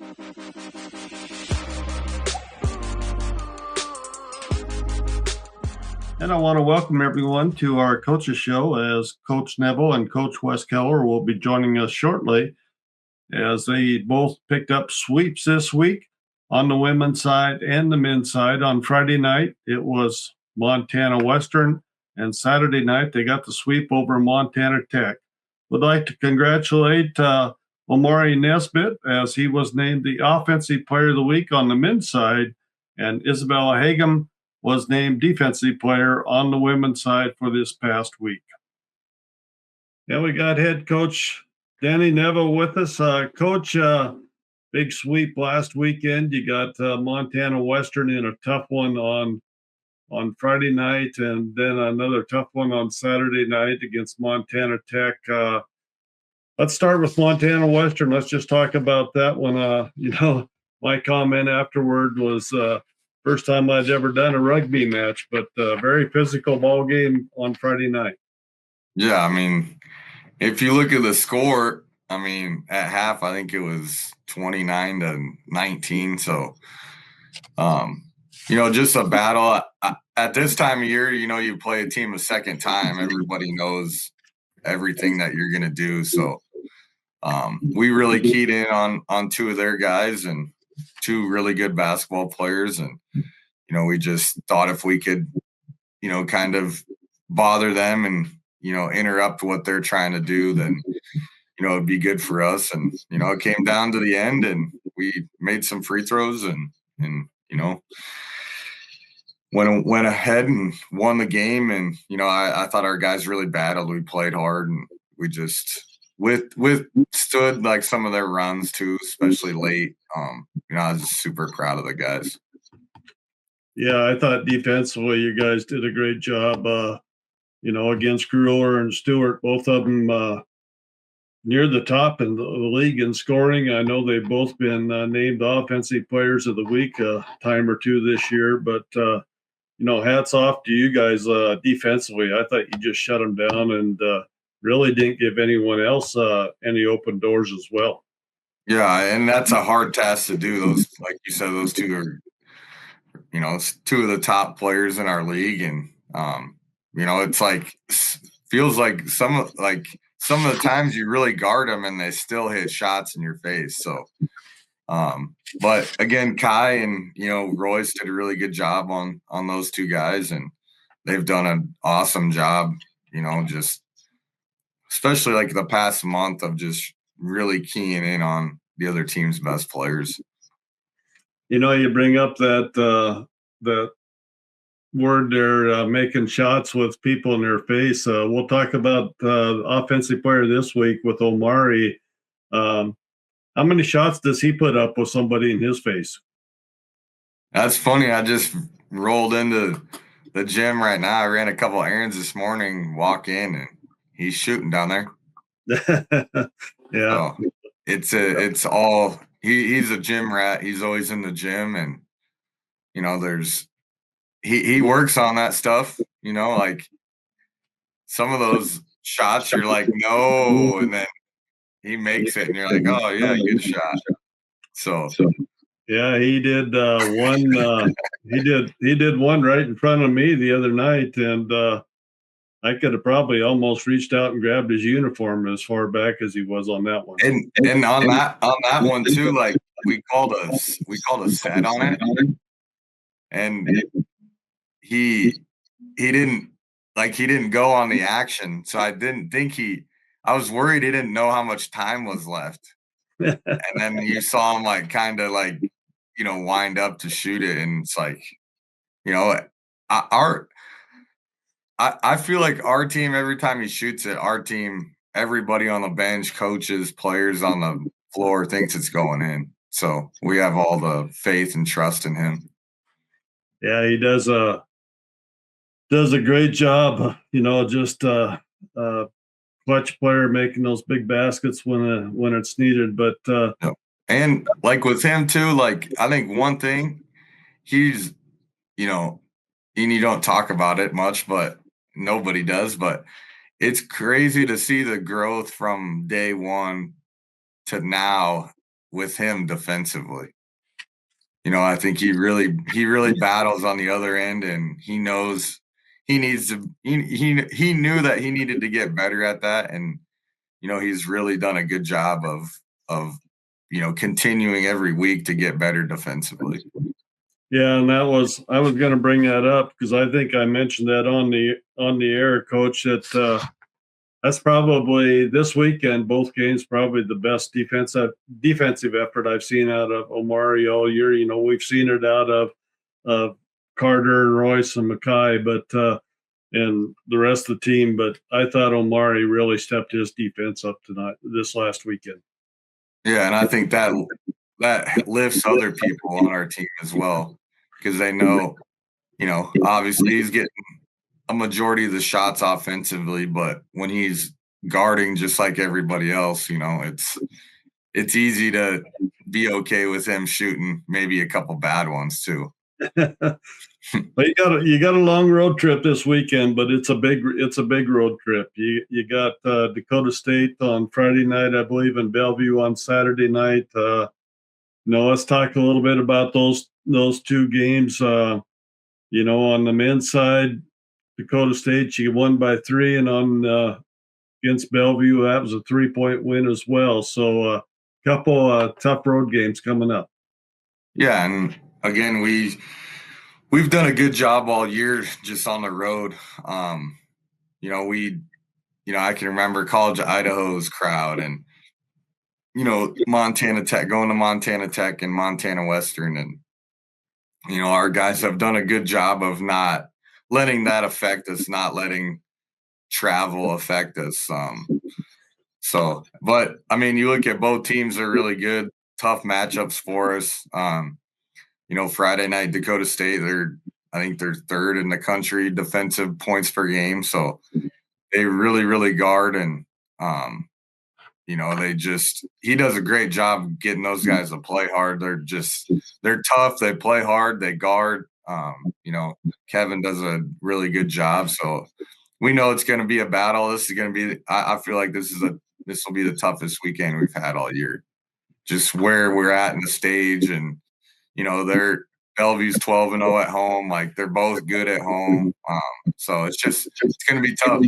And I want to welcome everyone to our coaches show as Coach Neville and Coach Wes Keller will be joining us shortly as they both picked up sweeps this week on the women's side and the men's side. On Friday night, it was Montana Western, and Saturday night, they got the sweep over Montana Tech. Would like to congratulate Omari Nesbitt as he was named the Offensive Player of the Week on the men's side, and Isabella Hagum was named Defensive Player on the women's side for this past week. And we got head coach Danny Neville with us. Coach, big sweep last weekend. You got Montana Western in a tough one on Friday night, and then another tough one on Saturday night against Montana Tech. Let's start with Montana Western. Let's just talk about that one. My comment afterward was first time I'd ever done a rugby match, but very physical ball game on Friday night. Yeah, I mean, if you look at the score, I mean, at half, I think it was 29-19. So, just a battle. At this time of year, you play a team a second time. Everybody knows everything that you're going to do. So, we really keyed in on two of their guys and two really good basketball players. And, we just thought if we could, kind of bother them and, interrupt what they're trying to do, then, it'd be good for us. And, it came down to the end and we made some free throws and went ahead and won the game. And, I thought our guys really battled. We played hard and we just withstood like some of their runs too, especially late. I was just super proud of the guys. Yeah, I thought defensively you guys did a great job, against Grueller and Stewart, both of them near the top in the league in scoring. I know they've both been named Offensive Players of the Week a time or two this year, but, hats off to you guys defensively. I thought you just shut them down and really didn't give anyone else any open doors as well. Yeah, and that's a hard task to do. Those, like you said, those two are, two of the top players in our league. And, it's like, feels like some of the times you really guard them and they still hit shots in your face. So, but again, Kai and, Royce did a really good job on those two guys, and they've done an awesome job, just especially like the past month of just really keying in on the other team's best players. You bring up that word there, making shots with people in their face. We'll talk about offensive player this week with Omari. How many shots does he put up with somebody in his face? That's funny. I just rolled into the gym right now. I ran a couple errands this morning, walk in, and he's shooting down there. Yeah. So it's all he's a gym rat. He's always in the gym, and he works on that stuff, like some of those shots you're like, no, and then he makes it and you're like, oh yeah, good shot. So yeah, he did one he did one right in front of me the other night, and I could have probably almost reached out and grabbed his uniform as far back as he was on that one. And on that one too, like we called a set on it, and he didn't go on the action, so I didn't think I was worried he didn't know how much time was left. And then you saw him kind of wind up to shoot it, and it's like, I feel like our team, every time he shoots it, our team, everybody on the bench, coaches, players on the floor thinks it's going in. So we have all the faith and trust in him. Yeah, he does a great job, just clutch player making those big baskets when it's needed. But and like with him too, like I think one thing he's, and you don't talk about it much, but nobody does, but it's crazy to see the growth from day one to now with him defensively. I think he really battles on the other end, and he knows he needs to. He knew that he needed to get better at that, and he's really done a good job of continuing every week to get better defensively. Yeah, and I was going to bring that up because I think I mentioned that on the air, Coach. That that's probably this weekend. Both games probably the best defensive effort I've seen out of Omari all year. We've seen it out of Carter and Royce and Mackay, but and the rest of the team. But I thought Omari really stepped his defense up this last weekend. Yeah, and I think that lifts other people on our team as well because they know, obviously he's getting a majority of the shots offensively, but when he's guarding just like everybody else, it's easy to be okay with him shooting maybe a couple bad ones too. But you got a long road trip this weekend, but it's a big road trip. You got Dakota State on Friday night, I believe, and Bellevue on Saturday night. Let's talk a little bit about those two games. On the men's side, Dakota State, you won by 3, and on against Bellevue, that was a 3-point win as well. So a couple tough road games coming up. Yeah, and again, we've done a good job all year just on the road. I can remember College of Idaho's crowd and, Montana Tech, going to Montana Tech and Montana Western. And, our guys have done a good job of not letting that affect us, not letting travel affect us. But I mean, you look at both teams are really good, tough matchups for us. Friday night, Dakota State, I think they're third in the country defensive points per game. So they really, really guard. And, he does a great job getting those guys to play hard. They're tough. They play hard. They guard. Kevin does a really good job. So we know it's going to be a battle. This is going to be, I feel like this will be the toughest weekend we've had all year. Just where we're at in the stage, and Bellevue's 12-0 at home. Like, they're both good at home. So it's going to be tough.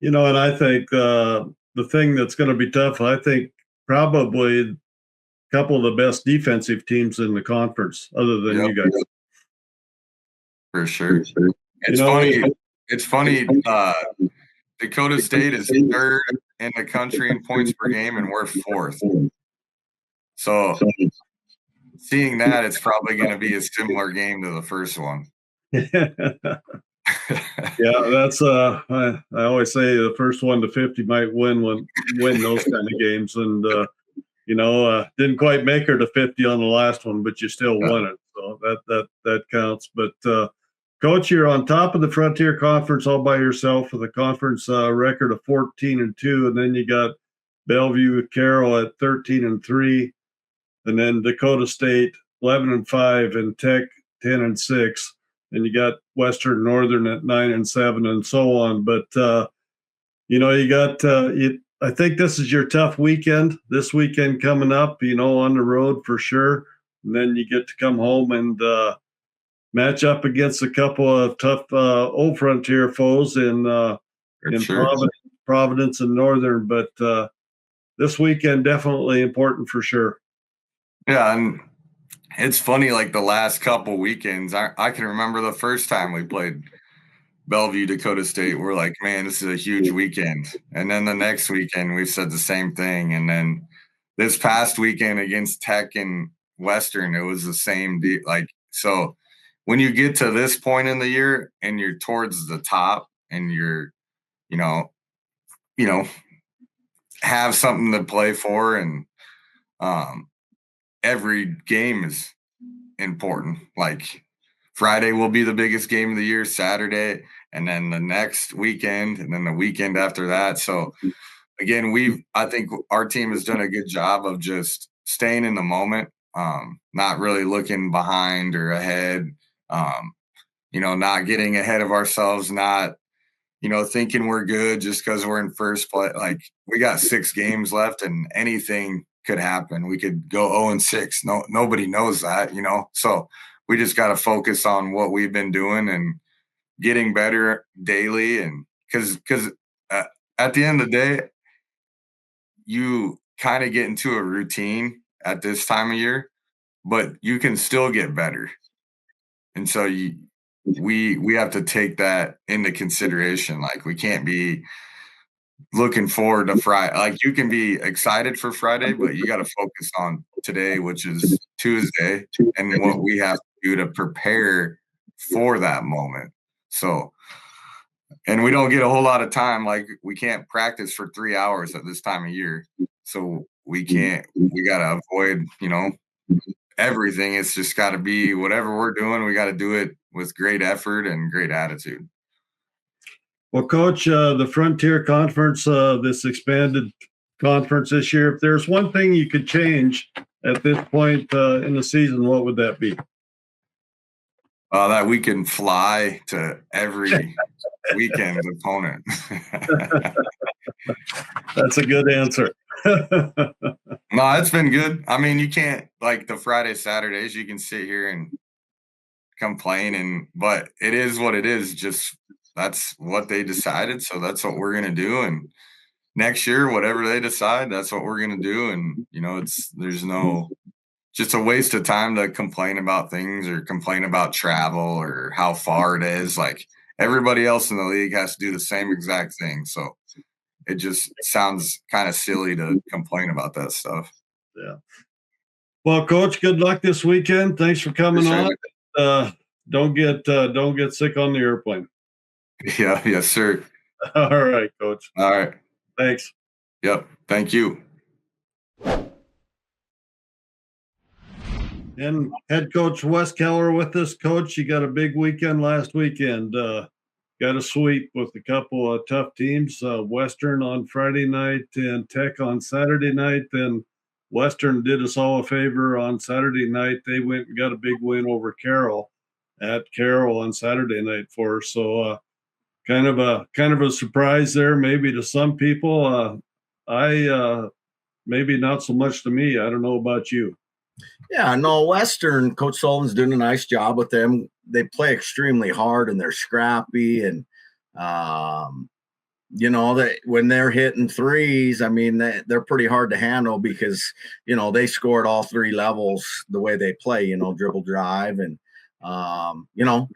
And I think the thing that's going to be tough, I think probably a couple of the best defensive teams in the conference, other than you guys. For sure. It's funny. Dakota State is third in the country in points per game, and we're fourth. So seeing that, it's probably going to be a similar game to the first one. Yeah, that's I always say the first 1 to 50 might win those kind of games, and didn't quite make her to 50 on the last one, but you still won it, so that counts. But Coach, you're on top of the Frontier Conference all by yourself with a conference record of 14-2, and then you got Bellevue Carroll at 13-3, and then Dakota State 11-5, and Tech 10-6. And you got Western Northern at 9-7, and so on. But you got I think this is your tough weekend. This weekend coming up, on the road for sure. And then you get to come home and match up against a couple of tough Old Frontier foes in Providence and Northern. But this weekend definitely important for sure. Yeah, and it's funny, like the last couple weekends, I can remember the first time we played Bellevue, Dakota State. We're like, man, this is a huge weekend. And then the next weekend, we said the same thing. And then this past weekend against Tech and Western, it was the same deal. So when you get to this point in the year and you're towards the top and you're, have something to play for, and every game is important. Like, Friday will be the biggest game of the year, Saturday, and then the next weekend, and then the weekend after that. So again, I think our team has done a good job of just staying in the moment, not really looking behind or ahead, not getting ahead of ourselves, not, thinking we're good just because we're in first place. Like, we got 6 games left and anything could happen. We could go 0-6. Nobody knows that, So we just got to focus on what we've been doing and getting better daily. And because at the end of the day, you kind of get into a routine at this time of year, but you can still get better. And so we have to take that into consideration. Like, we can't be looking forward to Friday. Like, you can be excited for Friday, but you got to focus on today, which is Tuesday, and what we have to do to prepare for that moment. So, and we don't get a whole lot of time. Like, we can't practice for 3 hours at this time of year. So we got to avoid, everything. It's just got to be whatever we're doing. We got to do it with great effort and great attitude. Well, Coach, the Frontier Conference, this expanded conference this year, if there's one thing you could change at this point in the season, what would that be? That we can fly to every weekend opponent. That's a good answer. No, it's been good. I mean, you can't, like, the Friday, Saturdays, you can sit here and complain, but it is what it is. Just that's what they decided, so that's what we're gonna do. And next year, whatever they decide, that's what we're gonna do. And there's no just a waste of time to complain about things or complain about travel or how far it is. Like, everybody else in the league has to do the same exact thing. So it just sounds kind of silly to complain about that stuff. Yeah. Well, Coach, good luck this weekend. Thanks for coming on. Don't get sick on the airplane. Yeah, yes, sir. All right, Coach. All right. Thanks. Yep. Thank you. And head coach Wes Keller with us. Coach, you got a big weekend last weekend. Got a sweep with a couple of tough teams. Western on Friday night and Tech on Saturday night. Then Western did us all a favor on Saturday night. They went and got a big win over Carroll at Carroll on Saturday night for us. So kind of a surprise there, maybe to some people. I maybe not so much to me. I don't know about you. Yeah, no, Western, Coach Sullivan's doing a nice job with them. They play extremely hard and they're scrappy. And, when they're hitting threes, I mean, they're pretty hard to handle because, they scored all three levels the way they play, dribble, drive. And,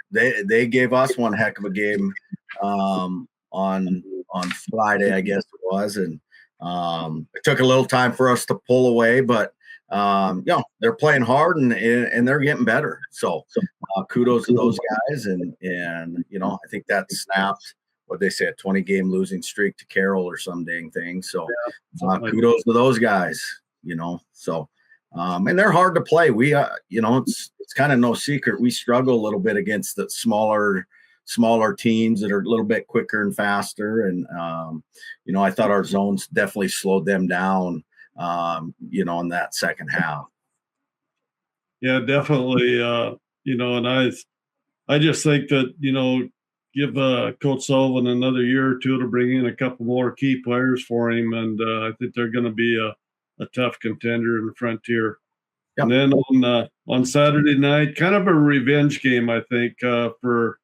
they gave us one heck of a game on Friday, I guess it was. And it took a little time for us to pull away, but they're playing hard and they're getting better. So kudos to those guys. And I think that snapped what they say, a 20-game losing streak to Carroll or some dang thing. So kudos to those guys, so and they're hard to play. We, it's kind of no secret. We struggle a little bit against the smaller teams that are a little bit quicker and faster. And, I thought our zones definitely slowed them down, in that second half. Yeah, definitely. And I just think that, give Coach Sullivan another year or two to bring in a couple more key players for him. And I think they're going to be a tough contender in the Frontier. Yep. And then on Saturday night, kind of a revenge game, I think, for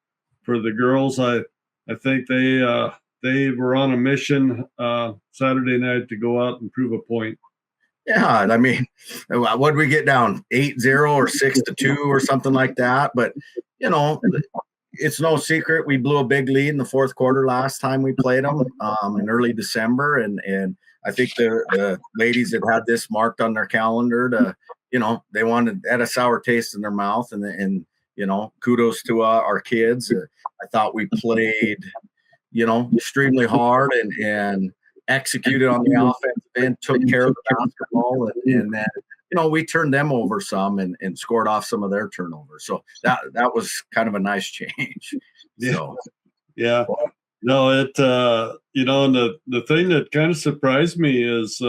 the girls. I think they were on a mission Saturday night to go out and prove a point. Yeah, I mean, what did we get down? 8-0 or 6-2 or something like that. But it's no secret we blew a big lead in the fourth quarter last time we played them in early December, and I think the ladies had this marked on their calendar to, they had a sour taste in their mouth, and kudos to our kids. I thought we played, extremely hard and executed on the offensive end, took care of the basketball, and then we turned them over some and scored off some of their turnovers. So that was kind of a nice change. Yeah. So, yeah. No, and the thing that kind of surprised me is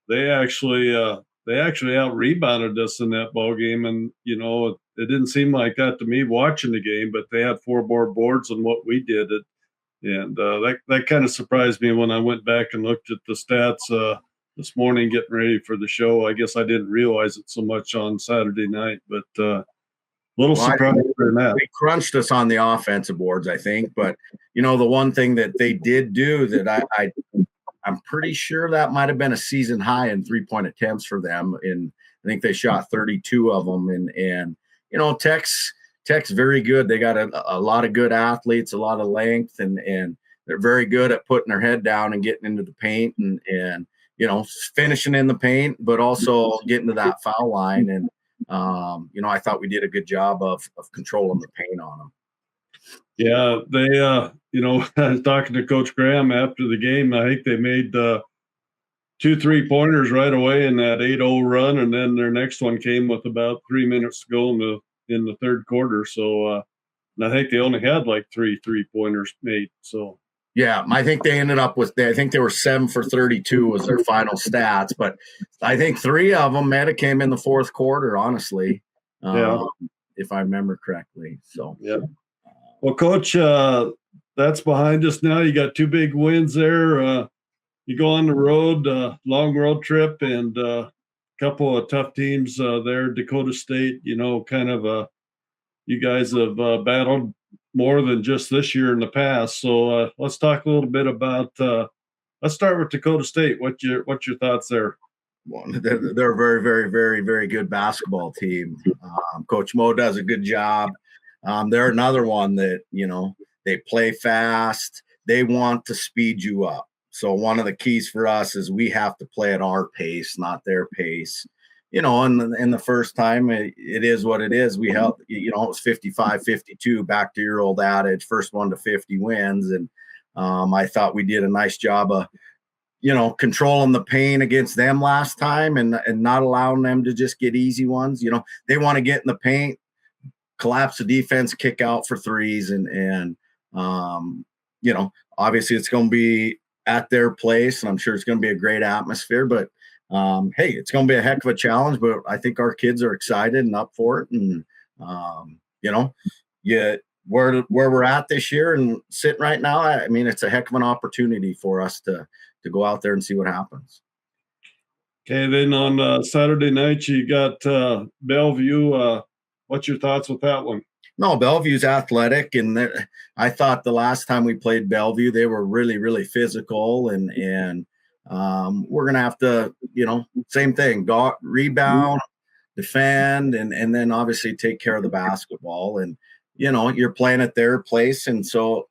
they actually out rebounded us in that ball game, and it didn't seem like that to me watching the game, but they had 4 more boards than what we did. And that kind of surprised me when I went back and looked at the stats. this morning getting ready for the show. I guess I didn't realize it so much on Saturday night, but little surprised for that. They crunched us on the offensive boards, I think. But, the one thing that they did do that I'm pretty sure that might have been a season high in 3-point attempts for them. And I think they shot 32 of them. And Tech's very good. They got a lot of good athletes, a lot of length, and they're very good at putting their head down and getting into the paint and finishing in the paint, but also getting to that foul line. And, I thought we did a good job of controlling the paint on them. Yeah, they, I was talking to Coach Graham after the game. I think they made 2 3-pointers right away in that 8-0 run, and then their next one came with about 3 minutes to go in the third quarter. So, and I think they only had like 3 3-pointers made. So, yeah, I think they ended up I think they were 7 for 32 was their final stats, but I think 3 of them might have came in the fourth quarter, honestly, if I remember correctly. So, yeah. Well, Coach, that's behind us now. You got 2 big wins there. You go on the road, long road trip, and a couple of tough teams there. Dakota State, you guys have battled more than just this year in the past. So let's talk a little bit about. Let's start with Dakota State. What's your thoughts there? Well, they're a very, very, very, very good basketball team. Coach Mo does a good job. They're another one that they play fast. They want to speed you up. So one of the keys for us is we have to play at our pace, not their pace. And the first time it is what it is. We held, it was 55-52, back to your old adage, first 1 to 50 wins. And I thought we did a nice job of, controlling the pain against them last time and not allowing them to just get easy ones. They want to get in the paint, collapse the defense, kick out for threes. And obviously it's going to be at their place, and I'm sure it's going to be a great atmosphere, but hey, it's going to be a heck of a challenge, but I think our kids are excited and up for it. And, where we're at this year and sitting right now, I mean, it's a heck of an opportunity for us to go out there and see what happens. Okay. Then on Saturday night, you got Bellevue. What's your thoughts with that one? No, Bellevue's athletic, and I thought the last time we played Bellevue, they were really, really physical, and we're going to have to, same thing, rebound, defend, and then obviously take care of the basketball. And, you're playing at their place. And so,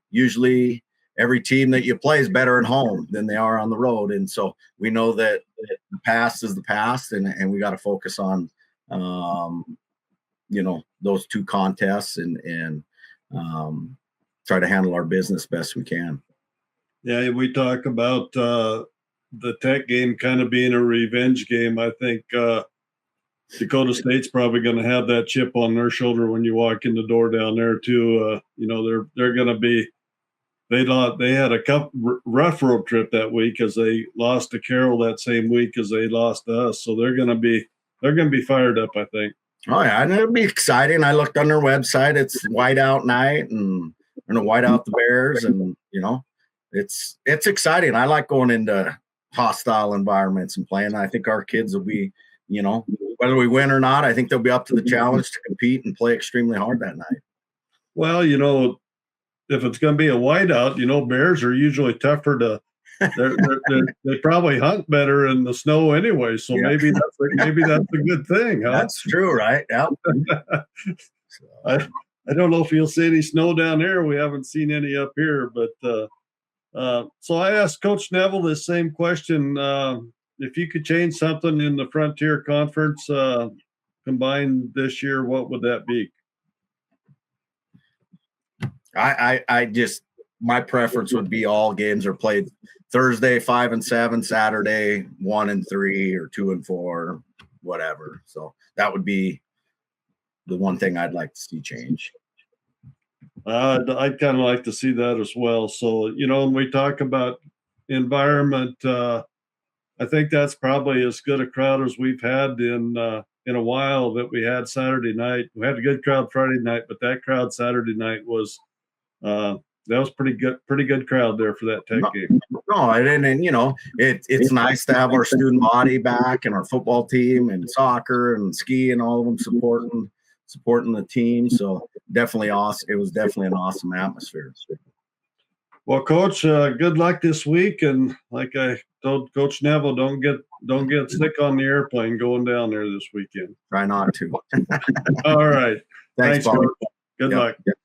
usually every team that you play is better at home than they are on the road. And so we know that the past is the past, and we got to focus on, those 2 contests and try to handle our business best we can. Yeah, we talk about the Tech game kind of being a revenge game. I think Dakota State's probably going to have that chip on their shoulder when you walk in the door down there too. They're going to be. They had a rough road trip that week as they lost to Carroll that same week as they lost to us. So they're going to be fired up, I think. Oh yeah, and it'll be exciting. I looked on their website; it's whiteout night, and we're going to white out the Bears, and it's exciting. I like going into hostile environments and playing. I think our kids will be, whether we win or not, I think they'll be up to the challenge to compete and play extremely hard that night. Well, if it's going to be a whiteout, Bears are usually tougher to. They probably hunt better in the snow anyway, so yeah. maybe that's a good thing. Huh? That's true, right? Yeah. I don't know if you'll see any snow down there. We haven't seen any up here, but so I asked Coach Neville this same question: if you could change something in the Frontier Conference combined this year, what would that be? My preference would be all games are played Thursday 5-7, Saturday 1-3 or 2-4, whatever. So that would be the one thing I'd like to see change. I'd kind of like to see that as well. So, when we talk about environment, I think that's probably as good a crowd as we've had in a while that we had Saturday night. We had a good crowd Friday night, but that crowd Saturday night was that was pretty good crowd there for that Tech game. No, and you know, it's nice to have our student body back and our football team and soccer and ski and all of them supporting the team. So definitely awesome. It was definitely an awesome atmosphere. Well, Coach, good luck this week, and like I told Coach Neville, don't get sick on the airplane going down there this weekend. Try not to. All right. Thanks, Coach. Bob. Good luck. Yep.